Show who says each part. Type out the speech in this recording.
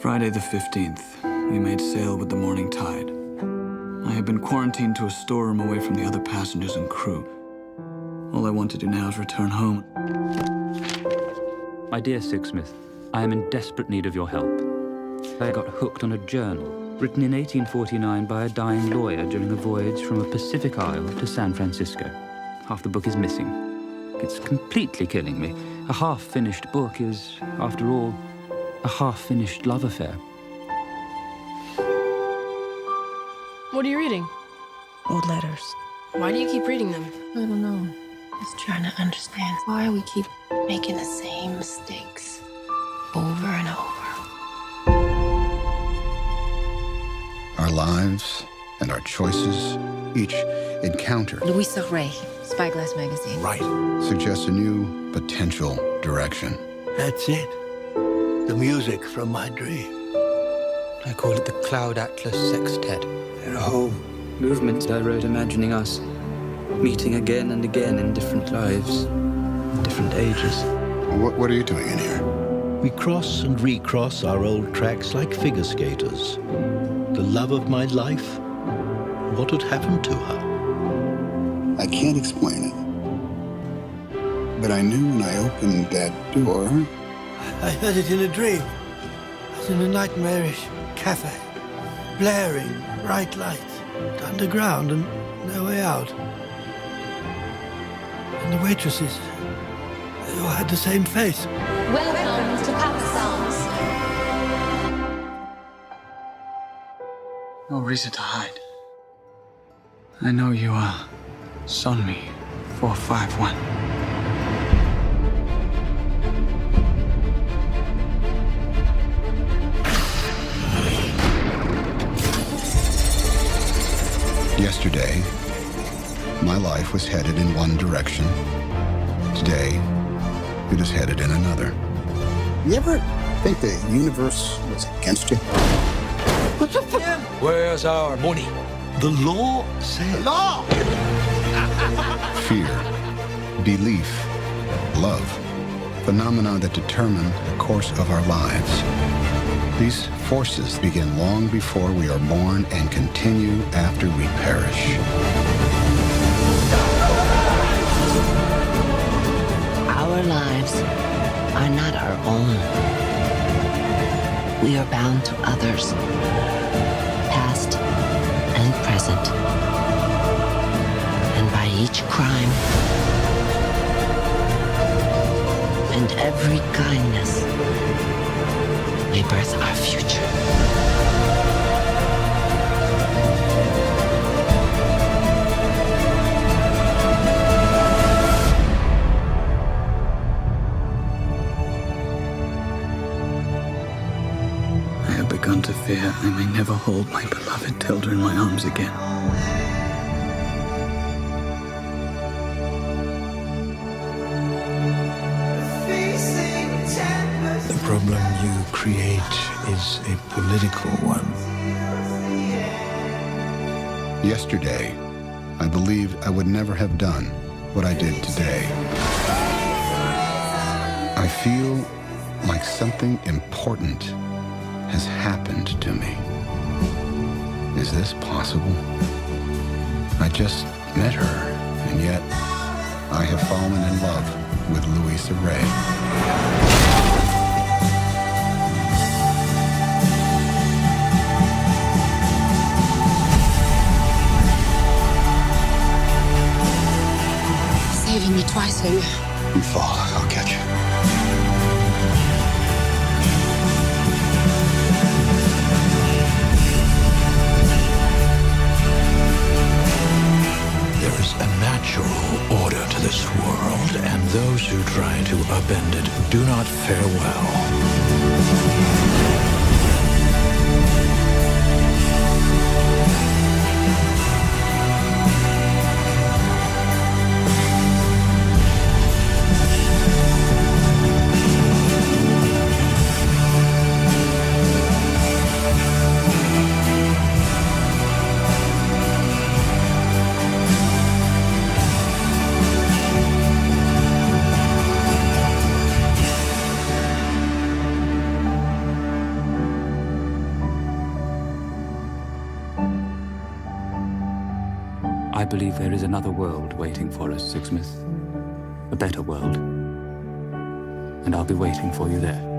Speaker 1: Friday the 15th, we made sail with the morning tide. I had been quarantined to a storeroom away from the other passengers and crew. All I want to do now is return home.
Speaker 2: My dear Sixsmith, I am in desperate need of your help. I got hooked on a journal written in 1849 by a dying lawyer during a voyage from a Pacific isle to San Francisco. Half the book is missing. It's completely killing me. A half-finished book is, after all, a half-finished love affair.
Speaker 3: What are you reading?
Speaker 4: Old letters.
Speaker 3: Why do you keep reading them?
Speaker 4: I don't know. Just trying to understand why we keep making the same mistakes over and over.
Speaker 5: Our lives and our choices, each encounter,
Speaker 6: Louis Sauret, Spyglass magazine.
Speaker 5: right, suggests a new potential direction.
Speaker 7: That's it. The music from my dream.
Speaker 8: I call it the Cloud Atlas Sextet.
Speaker 7: There are whole
Speaker 8: Movements I wrote imagining us meeting again and again in different lives, in different ages.
Speaker 5: What are you doing in here?
Speaker 9: We cross and recross our old tracks like figure skaters. The love of my life, what had happened to her?
Speaker 5: I can't explain it. But I knew when I opened that door.
Speaker 7: I heard it in a dream. I was in a nightmarish cafe, blaring bright lights, underground and no way out. And the waitresses, they all had the same face.
Speaker 6: Welcome to Passat.
Speaker 1: No reason to hide. I know you, son me, 451.
Speaker 5: Yesterday, my life was headed in one direction. Today, it is headed in another. You ever think the universe was against you?
Speaker 8: Where's our money?
Speaker 9: The law says.
Speaker 5: Law! Fear, belief, love, phenomena that determine the course of our lives. These forces begin long before we are born and continue after we perish.
Speaker 6: Our lives are not our own. We are bound to others, past and present. And by each crime and every kindness, we birth our future.
Speaker 1: I have begun to fear I may never hold my beloved Tilda in my arms again.
Speaker 7: The problem you create is a political one.
Speaker 5: Yesterday, I believed I would never have done what I did today. I feel like something important has happened to me. Is this possible? I just met her, and yet I have fallen in love with Louis Sauret.
Speaker 6: Saving me twice, Louis.
Speaker 5: You fall, I'll catch you.
Speaker 7: There is a natural order to this world, and those who try to upend it do not fare well.
Speaker 2: I believe there is another world waiting for us, Sixsmith. A better world. And I'll be waiting for you there.